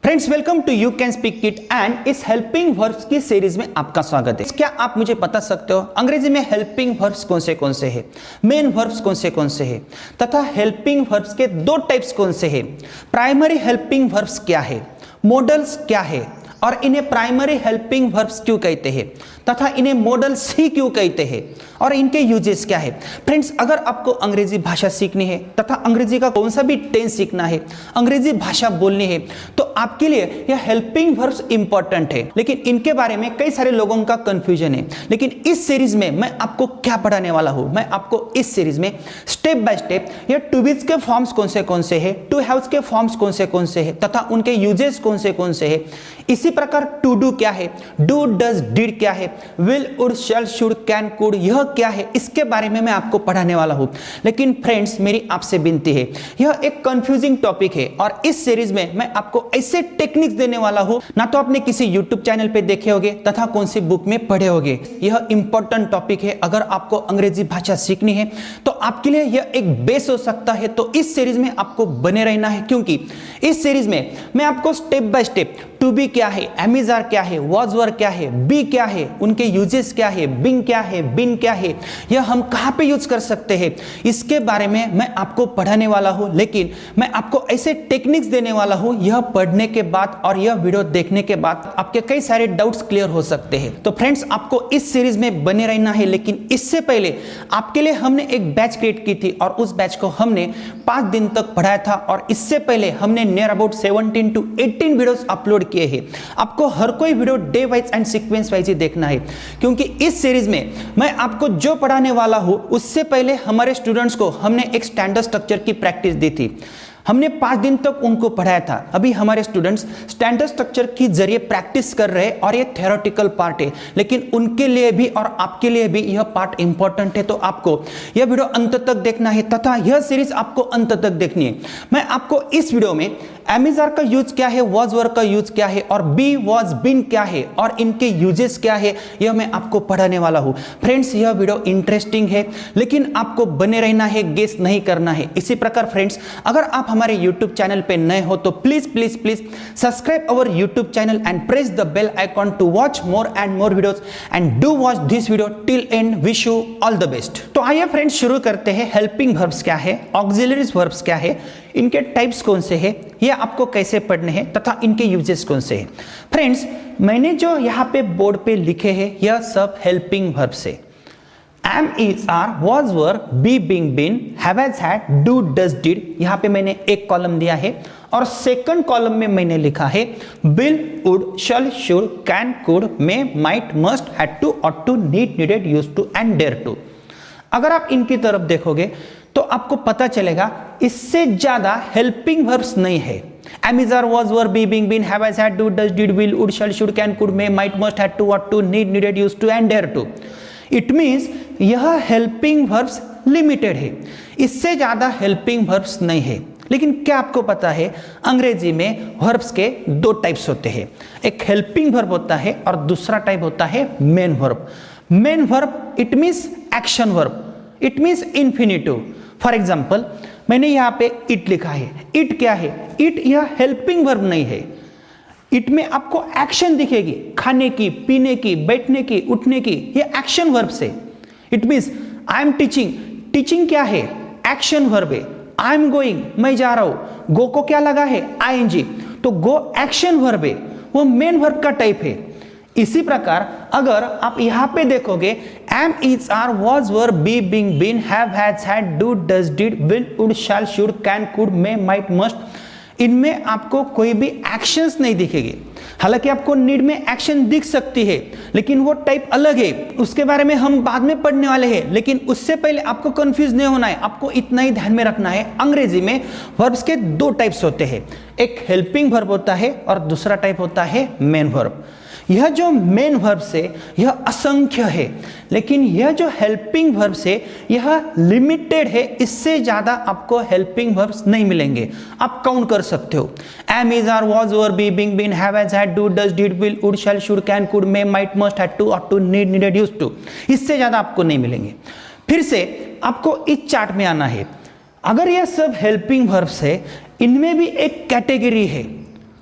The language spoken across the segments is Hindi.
Friends welcome to you can speak it and इस हेल्पिंग वर्ब्स की सीरीज में आपका स्वागत है। क्या आप मुझे बता सकते हो अंग्रेजी में हेल्पिंग वर्ब्स कौन से हैं, मेन वर्ब्स कौन से हैं तथा हेल्पिंग वर्ब्स के दो टाइप्स कौन से हैं, प्राइमरी हेल्पिंग वर्ब्स क्या है, मॉडल्स क्या है और इन्हें प्राइमरी हेल्पिंग वर्ब्स क्यों कहते हैं तथा इन्हें मॉडल्स ही क्यों कहते हैं और इनके यूजेस क्या है। फ्रेंड्स अगर आपको अंग्रेजी भाषा सीखनी है तथा अंग्रेजी का कौन सा भी टेंस सीखना है, अंग्रेजी भाषा बोलनी है तो आपके लिए यह हेल्पिंग वर्ब्स इंपॉर्टेंट है। लेकिन इनके बारे में कई सारे लोगों का कंफ्यूजन है। लेकिन इस सीरीज में मैं आपको क्या पढ़ाने वाला हूं, मैं आपको इस सीरीज में स्टेप बाय स्टेप यह टू बीज के फॉर्म्स कौन से हैं, टू हैव्स के फॉर्म्स कौन से हैं तथा उनके यूजेस कौन से हैं। इसी प्रकार टू डू क्या है, डू डज डिड क्या है, will would shall should can could यह क्या है, इसके बारे में मैं आपको पढ़ाने वाला हूं। लेकिन फ्रेंड्स मेरी आपसे विनती है, यह एक कंफ्यूजिंग टॉपिक है और इस सीरीज में मैं आपको ऐसे टेक्निक्स देने वाला हूं ना तो आपने किसी यूट्यूब चैनल पे देखे होंगे तथा कौन सी बुक में पढ़े होंगे। यह इंपॉर्टेंट टॉपिक है, अगर आपको अंग्रेजी भाषा सीखनी है तो आपके लिए यह एक बेस हो सकता है। तो इस सीरीज में आपको बने रहना है क्योंकि इस सीरीज में मैं आपको step by step to be क्या है, एमिजार क्या है, वॉज वर क्या है, बी क्या है, उनके यूजेस क्या है, बिंग क्या है, बिन क्या है, यह हम कहां पे यूज कर सकते हैं, इसके बारे में मैं आपको पढ़ाने वाला हूं। लेकिन मैं आपको ऐसे टेक्निक्स देने वाला हूं, यह पढ़ने के बाद और यह वीडियो देखने के बाद आपके कई सारे डाउट्स क्लियर हो सकते हैं। तो फ्रेंड्स आपको इस सीरीज में बने रहना है। लेकिन इससे पहले आपके लिए हमने एक बैच क्रिएट की थी और उस बैच को हमने 5 दिन तक पढ़ाया था और इससे पहले हमने near about 17 to 18 videos upload किए हैं। आपको हर कोई video day wise and sequence wise ही देखना है क्योंकि इस सीरीज में मैं आपको जो पढ़ाने वाला हूं उससे पहले हमारे स्टूडेंट्स को हमने एक स्टैंडर्ड स्ट्रक्चर की प्रैक्टिस दी थी। हमने 5 दिन तक उनको पढ़ाया था। अभी हमारे स्टूडेंट्स स्टैंडर्ड स्ट्रक्चर के जरिए प्रैक्टिस कर रहे हैं और ये थ्योरेटिकल पार्ट है। लेकिन उनके लिए भी और आपके लिए भी यह पार्ट इंपॉर्टेंट है। तो आपको यह वीडियो अंत तक देखना है तथा यह सीरीज आपको अंत तक देखनी है। मैं आपको इस वीडियो में एमिजार का यूज क्या है, वॉज वर का यूज क्या है और बी वॉज बिन क्या है और इनके यूजेस क्या है, यह मैं आपको पढ़ाने वाला हूं। फ्रेंड्स यह वीडियो इंटरेस्टिंग है लेकिन आपको बने रहना है, गेस नहीं करना है। इसी प्रकार फ्रेंड्स अगर आप हमारे YouTube चैनल पे नए हो तो please please please subscribe our YouTube channel and press the bell icon to watch more and more videos and do watch this video till end. Wish you all the best. तो आइए फ्रेंड्स शुरू करते हैं। हेल्पिंग वर्ब्स क्या है, ऑक्सिलरीज वर्ब्स क्या है, इनके टाइप्स कौन से हैं, यह आपको कैसे पढ़ने हैं तथा इनके यूजेस कौन से हैं। फ्रेंड्स मैंने जो यहाँ पे बोर्ड पे लिखे हैं यह सब हेल्पिंग वर्ब्स है। Am is are, was were, be being been, have has had, do does did, यहाँ पे मैंने एक कॉलम दिया है और सेकंड कॉलम में मैंने लिखा है will would shall should can could may might must had to ought to need needed used to and dare to. अगर आप इनकी तरफ देखोगे तो आपको पता चलेगा इससे ज्यादा हेल्पिंग वर्ब्स नहीं है। Am is are, was were, be being been, have has had, do does did, will would shall should can could may might must had to ought to need needed used to and dare to. It means यह हेल्पिंग वर्ब्स लिमिटेड है, इससे ज्यादा हेल्पिंग वर्ब्स नहीं है। लेकिन क्या आपको पता है अंग्रेजी में वर्ब्स के दो टाइप्स होते हैं, एक हेल्पिंग वर्ब होता है और दूसरा टाइप होता है main verb. Main verb it means action verb, it means infinitive. For example मैंने यहाँ पे इट लिखा है, इट क्या है, इट यह हेल्पिंग वर्ब नहीं है। इट में आपको एक्शन दिखेगी, खाने की, पीने की, बैठने की, उठने की, ये एक्शन वर्ब से। It means I am teaching, teaching क्या है, एक्शन वर्ब है। आई एम गोइंग, मैं जा रहा हूं, गो को क्या लगा है, आईएनजी, तो गो एक्शन वर्ब है, वो मेन वर्ब का टाइप है। इसी प्रकार अगर आप यहां पे देखोगे am is are, was were, be being been, have has had, do does did, will would shall should can could may might must, इनमें आपको कोई भी एक्शंस नहीं दिखेगी। हालांकि आपको नीड में एक्शन दिख सकती है लेकिन वो टाइप अलग है, उसके बारे में हम बाद में पढ़ने वाले हैं। लेकिन उससे पहले आपको कंफ्यूज नहीं होना है, आपको इतना ही ध्यान में रखना है अंग्रेजी में वर्ब्स के दो टाइप्स होते हैं, एक हेल्पिंग वर्ब होता है और दूसरा टाइप होता है मेन वर्ब। यह जो मेन वर्ब से यह असंख्य है लेकिन यह जो हेल्पिंग वर्ब से यह लिमिटेड है, इससे ज्यादा आपको हेल्पिंग वर्ब्स नहीं मिलेंगे। आप काउंट कर सकते हो, am is are, was were, be being been, have has had, do does did, will would shall should can could may might must had to ought to need needed used to, इससे ज्यादा आपको नहीं मिलेंगे। फिर से आपको इस चार्ट में आना है। अगर यह सब हेल्पिंग वर्ब्स है, इनमें भी एक कैटेगरी है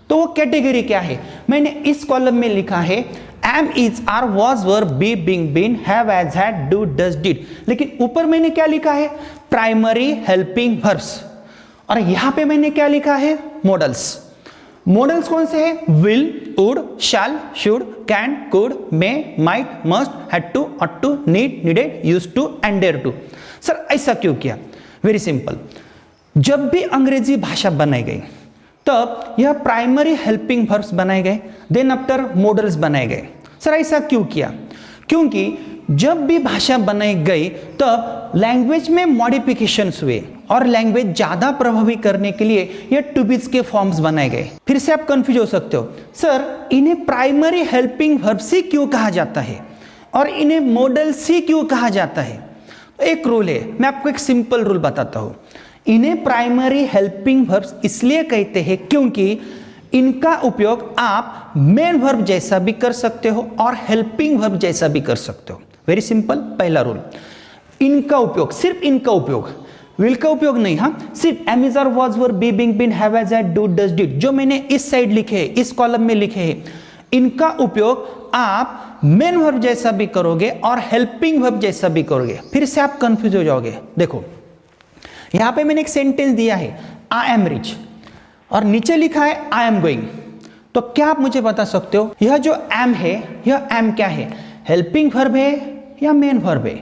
तो वो कैटेगरी क्या है? मैंने इस कॉलम में लिखा है am, is, are, was, were, be, being, been, have, has, had, do, does, did, लेकिन ऊपर मैंने क्या लिखा है? Primary helping verbs. और यहां पे मैंने क्या लिखा है? मॉडल्स। मॉडल्स कौन से हैं? Will, would, shall, should, can, could, may, might, must, had to, ought to, need, needed, used to and dare to. Sir ऐसा क्यों किया? वेरी सिंपल, जब भी अंग्रेजी भाषा बनाई गई तब यह प्राइमरी हेल्पिंग वर्ब्स बनाए गए, देन आफ्टर मॉडल्स बनाए गए। सर ऐसा क्यों किया? क्योंकि जब भी भाषा बनाई गई तब लैंग्वेज में मॉडिफिकेशंस हुए और लैंग्वेज ज्यादा प्रभावी करने के लिए ये टू बीज के फॉर्म्स बनाए गए। फिर से आप कंफ्यूज हो सकते हो, सर इन्हें प्राइमरी हेल्पिंग वर्ब्स ही क्यों कहा जाता है और इन्हें मॉडल्स ही क्यों कहा जाता है? एक रूल है, मैं आपको एक सिंपल रूल बताता हूं। इन्हें प्राइमरी हेल्पिंग वर्ब्स इसलिए कहते हैं क्योंकि इनका उपयोग आप मेन वर्ब जैसा भी कर सकते हो और हेल्पिंग वर्ब जैसा भी कर सकते हो। वेरी सिंपल, पहला रूल, इनका उपयोग, सिर्फ इनका उपयोग, विल का उपयोग नहीं। हाँ, सिर्फ am, is, are, was, were, be, being, been, have, has, had, do, does, did, जो मैंने इस साइड लिखे हैं, इस कॉलम में लिखे हैं, इनका उपयोग आप मेन वर्ब जैसा भी करोगे और हेल्पिंग वर्ब जैसा भी करोगे। फिर से आप कंफ्यूज हो जाओगे। देखो यहां पे मैंने एक सेंटेंस दिया है, आई एम रिच, और नीचे लिखा है आई एम गोइंग। तो क्या आप मुझे बता सकते हो यह जो एम है, यह एम क्या है? हेल्पिंग वर्ब है या मेन वर्ब है?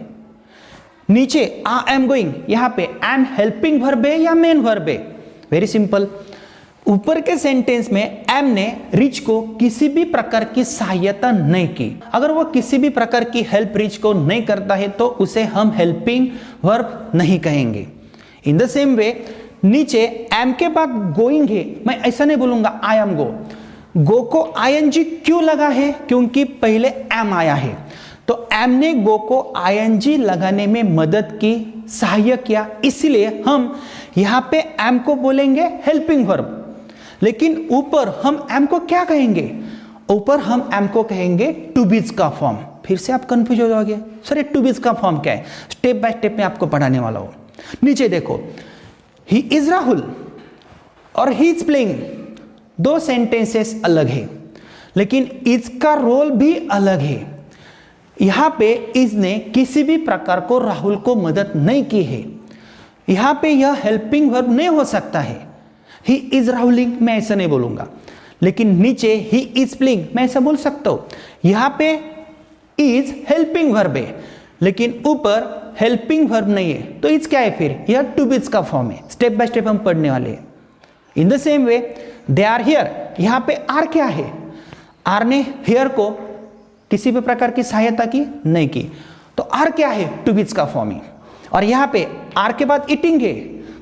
नीचे आई एम गोइंग, यहां पे एम हेल्पिंग वर्ब है या मेन वर्ब है? वेरी सिंपल, ऊपर के सेंटेंस में एम ने रिच को किसी भी प्रकार की सहायता नहीं की। अगर वो किसी भी प्रकार की हेल्प रिच को नहीं करता है तो उसे हम हेल्पिंग वर्ब नहीं कहेंगे। इन द सेम वे नीचे एम के बाद गोइंग है, मैं ऐसा नहीं बोलूंगा आई एम गो। गो को आईएनजी क्यों लगा है? क्योंकि पहले एम आया है, तो एम ने गो को आईएनजी लगाने में मदद की, सहायक किया, इसलिए हम यहां पे एम को बोलेंगे हेल्पिंग वर्ब। लेकिन ऊपर हम एम को क्या कहेंगे? ऊपर हम एम को कहेंगे टू बीज का फॉर्म। फिर से आप कंफ्यूज हो जाओगे, सर ये टू बीज का फॉर्म क्या है? स्टेप बाय स्टेप में आपको पढ़ाने वाला हूं। नीचे देखो, ही इज राहुल और ही इज प्लेइंग, दो सेंटेंसेस अलग है, लेकिन इज का रोल भी अलग है। यहां पे इज ने किसी भी प्रकार को राहुल को मदद नहीं की है, यहां पे यह हेल्पिंग वर्ब नहीं हो सकता है। ही इज राहुलिंग मैं ऐसा नहीं बोलूंगा, लेकिन नीचे ही इज प्लेइंग मैं ऐसा बोल सकता हूं। यहां पे इज हेल्पिंग वर्ब है, लेकिन ऊपर हेल्पिंग वर्ब नहीं है, तो इज क्या है? फिर यह टू बीज का फॉर्म है। स्टेप बाय स्टेप हम पढ़ने वाले हैं। In the same way they are here, यहां पे आर क्या है? आर ने हियर को किसी भी प्रकार की सहायता की नहीं की, तो आर क्या है? टू बीज का फॉर्म है। और यहां पे आर के बाद ईटिंग है,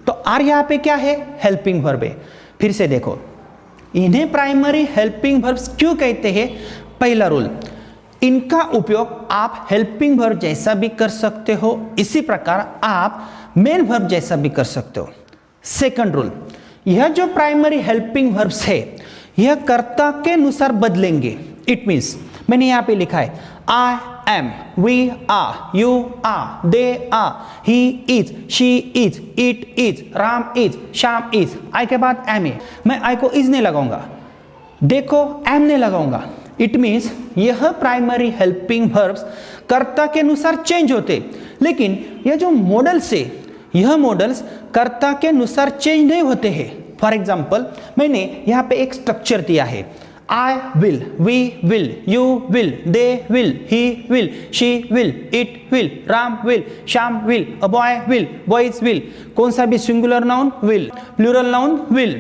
तो आर यहां पे क्या है? हेल्पिंग वर्ब है। फिर से देखो, इन्हें प्राइमरी हेल्पिंग वर्ब्स क्यों कहते हैं? पहला रूल, इनका उपयोग आप हेल्पिंग वर्ब जैसा भी कर सकते हो, इसी प्रकार आप मेन वर्ब जैसा भी कर सकते हो। सेकंड रूल, यह जो प्राइमरी हेल्पिंग वर्ब्स है यह कर्ता के अनुसार बदलेंगे। इट मीन्स मैंने यहां पे लिखा है I am, we are, you are, they are, he is, she is, it is, Ram is, Shyam is. I के बाद एम है, मैं आई को इज नहीं लगाऊंगा, देखो एम नहीं लगाऊंगा। इट मीन्स यह प्राइमरी हेल्पिंग वर्ब्स कर्ता के अनुसार चेंज होते, लेकिन यह जो मॉडल्स है यह मॉडल्स कर्ता के अनुसार चेंज नहीं होते हैं। फॉर एग्जाम्पल मैंने यहाँ पे एक स्ट्रक्चर दिया है, I will, we will, you will, they will, he will, she will, it will, Ram will, Shyam will, a boy will, boys will, कौन सा भी singular noun will, plural noun will.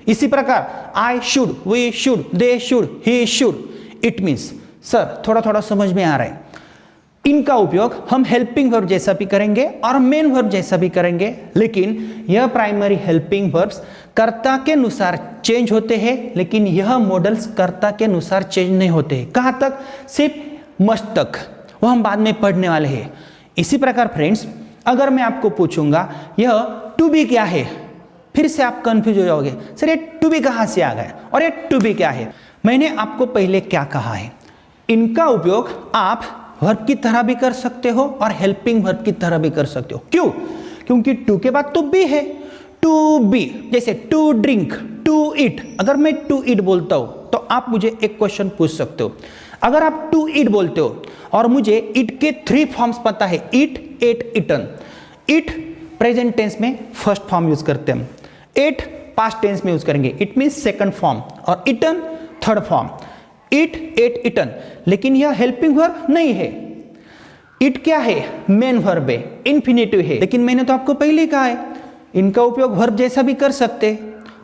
इसी प्रकार I should, we should, they should, he should. It means sir थोड़ा थोड़ा समझ में आ रहा है, इनका उपयोग हम हेल्पिंग वर्ब जैसा भी करेंगे और मेन वर्ब जैसा भी करेंगे, लेकिन यह प्राइमरी हेल्पिंग वर्ब्स कर्ता के अनुसार चेंज होते हैं, लेकिन यह मॉडल्स कर्ता के अनुसार चेंज नहीं होते हैं। कहां तक? सिर्फ मस्ट तक, वो हम बाद में पढ़ने वाले हैं। इसी प्रकार फ्रेंड्स, अगर मैं आपको पूछूंगा यह टू बी क्या है, फिर से आप कंफ्यूज हो जाओगे, सर ये टू बी कहां से आ गया और ये टू बी क्या है? मैंने आपको पहले क्या कहा है, इनका उपयोग आप वर्ब की तरह भी कर सकते हो और हेल्पिंग वर्ब की तरह भी कर सकते हो। क्यों? क्योंकि टू के बाद तो बी है, टू बी, जैसे टू ड्रिंक, टू ईट। अगर मैं टू ईट बोलता हूं तो आप मुझे एक क्वेश्चन पूछ सकते हो। अगर आप टू ईट बोलते हो और मुझे ईट के 3 फॉर्म्स पता है, ईट, एट, ईटन। ईट प्रेजेंट टेंस में फर्स्ट फॉर्म यूज करते हैं, एट पास्ट टेंस में यूज करेंगे, इट मींस सेकंड फॉर्म, और ईटन थर्ड फॉर्म। ईट, एट, ईटन। लेकिन यह हेल्पिंग वर्ब नहीं है। ईट क्या है? मेन वर्ब है, इंफिनिटिव है। लेकिन मैंने तो आपको पहले कहा है इनका उपयोग वर्ब जैसा भी कर सकते।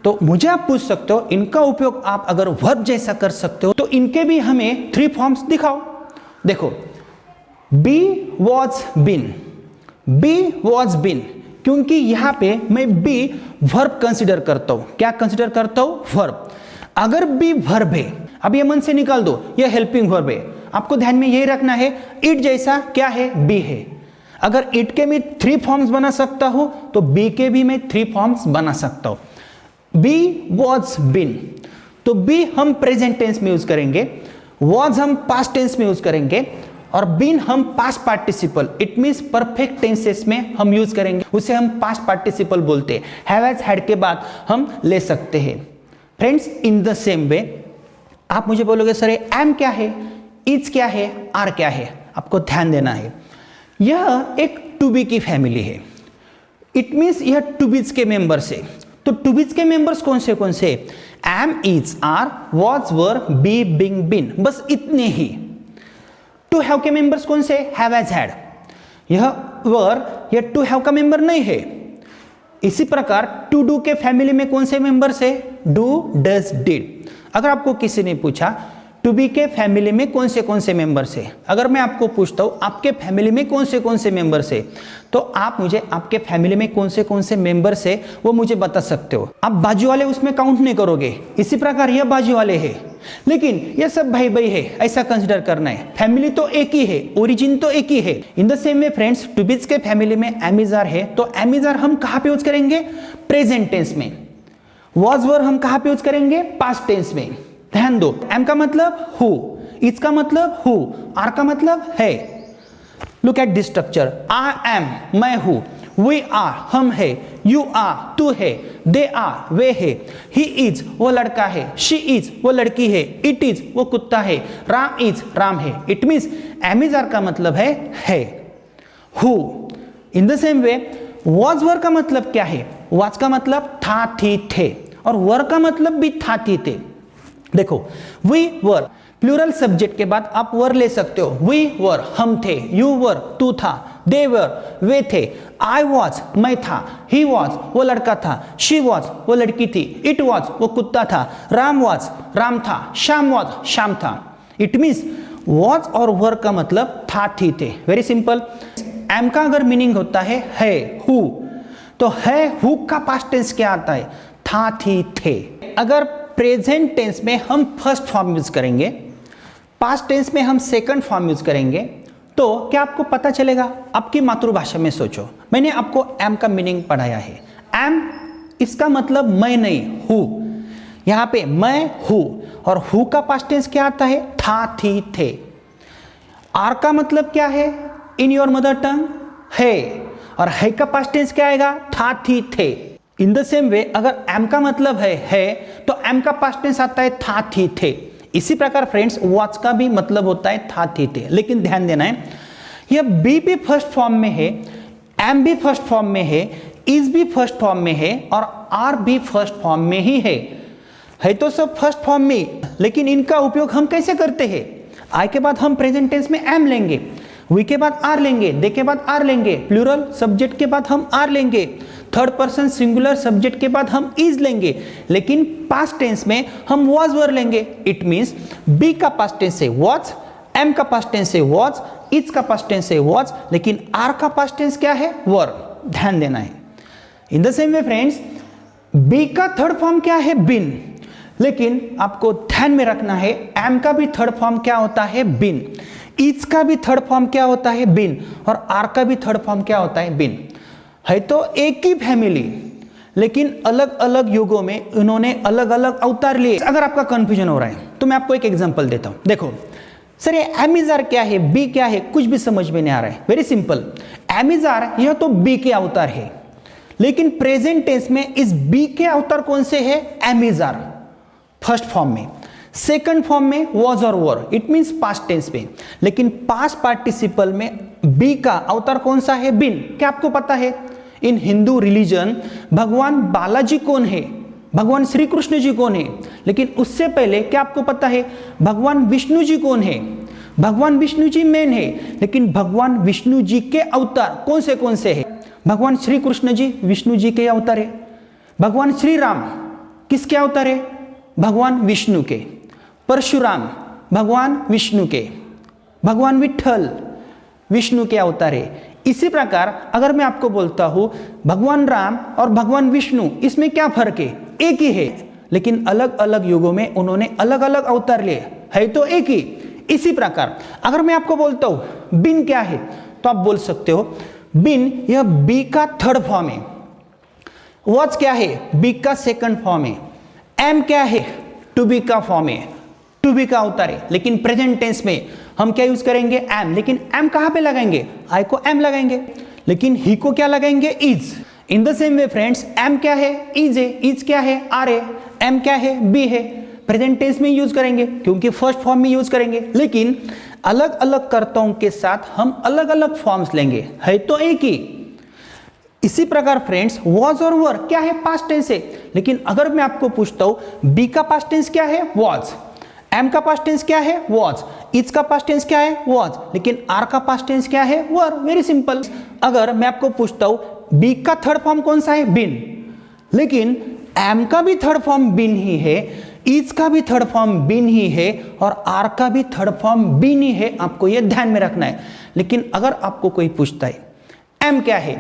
तो मुझे आप पूछ सकते हो इनका उपयोग आप अगर वर्ब जैसा कर सकते हो तो इनके भी हमें 3 फॉर्म्स दिखाओ। देखो, be was been, be was been, क्योंकि यहां पे मैं बी वर्ब कंसीडर करता हूं। क्या कंसीडर करता हूं? वर्ब। अगर बी वर्ब है, अब ये मन से निकाल दो, ये हेल्पिंग वर्ब है। आपको ध्यान में यही रखना है, इट जैसा क्या है? बी है। अगर इट के मैं 3 फॉर्म्स बना सकता हूं तो बी के भी मैं 3 फॉर्म्स बना सकता हूं। बी वॉज बीन, तो बी हम प्रेजेंट टेंस में यूज करेंगे, वॉज हम पास्ट टेंस में यूज करेंगे, और बीन हम past participle, it means perfect tenses में हम यूज करेंगे। उसे हम पास्ट पार्टिसिपल बोलते हैं। हैव हैज हैड के बाद हम ले सकते हैं। फ्रेंड्स, इन द सेम वे आप मुझे बोलोगे सर एम क्या है, इज क्या है, आर क्या है? आपको ध्यान देना है, यह एक टू बी की फैमिली है। इट मींस यह टू बीज के मेंबर्स है। तो टू बीज के मेंबर्स कौन से? Am, is, are, was, were, be, being, been, बस इतने ही। टू हैव के मेंबर्स कौन से? Have, has, had. यह वर, यह टू हैव का मेंबर नहीं है। इसी प्रकार टू डू के फैमिली में कौन से मेंबर्स है? Do, does, did. अगर आपको किसी ने पूछा टू बी के फैमिली में कौन से मेंबर्स है, अगर मैं आपको पूछता हूं आपके फैमिली में कौन से मेंबर्स है, तो आप मुझे आपके फैमिली में कौन से मेंबर्स है वो मुझे बता सकते हो। आप बाजू वाले उसमें काउंट नहीं करोगे। इसी प्रकार यह बाजू वाले है, लेकिन ये सब भाई भाई है, ऐसा कंसिडर करना है। फैमिली तो एक ही है, ओरिजिन तो एक ही है। In the same way friends, to be's के फैमिली में एमिजार है, तो एमिजार हम कहां पे यूज करेंगे? प्रेजेंट टेंस में। वॉज, वर हम कहां पे यूज करेंगे? पास्ट टेंस में। ध्यान दो, एम का मतलब हु, इज का मतलब हु, आर का मतलब है। Look at this structure, I am मैं हूं, वी आर हम है, यू आर तू है, दे आर वे है, ही इज वो लड़का है, शी इज वो लड़की है, इट इज वो कुत्ता है, राम इज राम है। It means am is are का मतलब है हु। In the same way was, were का मतलब क्या है? वॉज का मतलब था, थी, थे, और वर का मतलब भी था, थी, थे। देखो, वी वर प्लूरल सब्जेक्ट के बाद आप वर ले सकते हो। वी वर हम थे, यू वर तू था, दे वर वे थे, आई वॉज मैं था, ही वॉज वो लड़का था, शी वॉज वो लड़की थी, इट वॉज वो कुत्ता था, राम वॉज राम था, श्याम वॉज श्याम था। इट मीन्स वॉज और वर का मतलब था, थी, थे। Very simple. एम का अगर मीनिंग होता है हु, तो है हु का पास्ट टेंस क्या आता है? था, थी, थे। अगर प्रेजेंट टेंस में हम फर्स्ट फॉर्म यूज करेंगे, पास्ट टेंस में हम सेकंड फॉर्म यूज करेंगे, तो क्या आपको पता चलेगा? आपकी मातृभाषा में सोचो। मैंने आपको एम का मीनिंग पढ़ाया है। एम इसका मतलब मैं नहीं हूं। यहां पे मैं हूं, और हु का पास्ट टेंस क्या आता है? था, थी, थे। आर का मतलब क्या है इन योर मदर टंग? है, और है का पास्ट टेंस क्या आएगा? था, थी, थे। इन द सेम वे अगर एम का मतलब है तो एम का पास्ट टेंस आता है था, थी, थे। इसी प्रकार फ्रेंड्स वॉच का भी मतलब होता है था, थी, थे। लेकिन ध्यान देना है, यह बी भी फर्स्ट फॉर्म में है, एम भी फर्स्ट फॉर्म में है, इज भी फर्स्ट फॉर्म में है, और आर भी फर्स्ट फॉर्म में ही है तो सब फर्स्ट फॉर्म में। लेकिन इनका उपयोग हम कैसे करते हैं? आई के बाद हम प्रेजेंट टेंस में एम लेंगे, वी के बाद आर लेंगे, दे के बाद आर लेंगे, प्लूरल सब्जेक्ट के बाद हम आर लेंगे, थर्ड पर्सन सिंगुलर सब्जेक्ट के बाद हम इज लेंगे, लेकिन पास्ट टेंस में हम वॉज, वर लेंगे। इट मींस बी का पास्ट टेंस है वॉज, एम का पास्ट टेंस है वॉज, इज का पास्ट टेंस है वॉज, लेकिन आर का पास्ट टेंस क्या है? वर। ध्यान देना है। In the same way friends, be का थर्ड फॉर्म क्या है? बिन। लेकिन आपको ध्यान में रखना है, एम का भी थर्ड फॉर्म क्या होता है? बिन। इज का भी थर्ड फॉर्म क्या होता है? बिन। और आर का भी थर्ड फॉर्म क्या होता है? बिन। है तो एक ही फैमिली, लेकिन अलग अलग युगों में उन्होंने अलग अलग अवतार लिए। अगर आपका कंफ्यूजन हो रहा है तो मैं आपको एक एग्जांपल देता हूं। देखो सर, ये एमिजार क्या है, बी क्या है, कुछ भी समझ में नहीं आ रहा है। वेरी सिंपल, एमिजार यह तो बी के अवतार है, लेकिन प्रेजेंट टेंस में इस बी के अवतार कौन से है? Am is are first form में, सेकंड फॉर्म में वॉज और were, it means past tense में। लेकिन पास्ट पार्टिसिपल में बी का अवतार कौन सा है? बिन। क्या आपको पता है इन हिंदू रिलीजन भगवान बालाजी कौन है? भगवान श्री कृष्ण जी कौन है? लेकिन उससे पहले क्या आपको पता है भगवान विष्णु जी कौन है? भगवान विष्णु जी मेन है, लेकिन भगवान विष्णु जी के अवतार कौन से हैं? भगवान श्री कृष्ण जी विष्णु जी के अवतार है। भगवान श्री राम किसके अवतार है? भगवान विष्णु के। परशुराम भगवान विष्णु के। भगवान विठल विष्णु के अवतार है। इसी प्रकार अगर मैं आपको बोलता हूं भगवान राम और भगवान विष्णु, इसमें क्या फर्क है? एक ही है, लेकिन अलग अलग युगों में उन्होंने अलग अलग अवतार लिए, है तो एक ही। इसी प्रकार अगर मैं आपको बोलता हूं बिन क्या है, तो आप बोल सकते हो बिन यह बी का थर्ड फॉर्म है। वॉज क्या है? बी का सेकंड फॉर्म है। एम क्या है? टू बी का फॉर्म है, टू बी का अवतार है। लेकिन प्रेजेंट टेंस में हम क्या यूज करेंगे? एम। लेकिन एम कहां पे लगाएंगे? आई को एम लगाएंगे, लेकिन ही को क्या लगाएंगे? Is. In the same way friends, am क्या है? इज है। इज क्या है? आर है। एम क्या है? बी है। प्रेजेंट टेंस में यूज करेंगे क्योंकि फर्स्ट फॉर्म में यूज करेंगे, लेकिन अलग अलग कर्ताओं के साथ हम अलग अलग फॉर्म्स लेंगे, है तो एक ही। इसी प्रकार फ्रेंड्स वॉज और वर क्या है? पास्ट टेंस है। लेकिन अगर मैं आपको पूछता हूं बी का पास्ट टेंस क्या है? वॉज। एम का पास्ट टेंस क्या है? वॉज। इज का पास्ट टेंस क्या है? वॉज। लेकिन आर का पास्ट टेंस क्या है? वर। Very simple. अगर मैं आपको पूछता हूं बी का थर्ड फॉर्म कौन सा है? बिन। लेकिन एम का भी थर्ड फॉर्म बिन ही है, इज का भी थर्ड फॉर्म बिन ही है, और आर का भी थर्ड फॉर्म बिन ही है। आपको यह ध्यान में रखना है। लेकिन अगर आपको कोई पूछता है एम क्या है,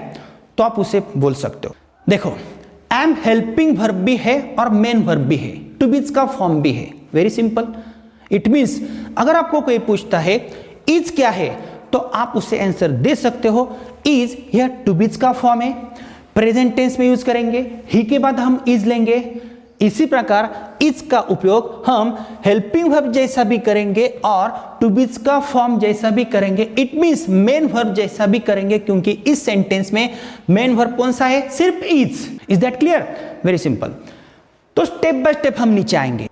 तो आप उसे बोल सकते हो, देखो एम हेल्पिंग वर्ब भी है और मेन वर्ब भी है, टू बीज का फॉर्म भी है। Very simple. इट मींस अगर आपको कोई पूछता है इज क्या है, तो आप उसे आंसर दे सकते हो इज यह टू बीज का फॉर्म है, प्रेजेंट टेंस में यूज करेंगे, ही के बाद हम इज लेंगे। इसी प्रकार इज का उपयोग हम हेल्पिंग वर्ब जैसा भी करेंगे और टू बीज का फॉर्म जैसा भी करेंगे। इट मींस मेन वर्ब जैसा भी करेंगे, क्योंकि इस सेंटेंस में मेन वर्ब कौन सा है? सिर्फ is that clear? Very simple. तो स्टेप बाय स्टेप हम नीचे आएंगे।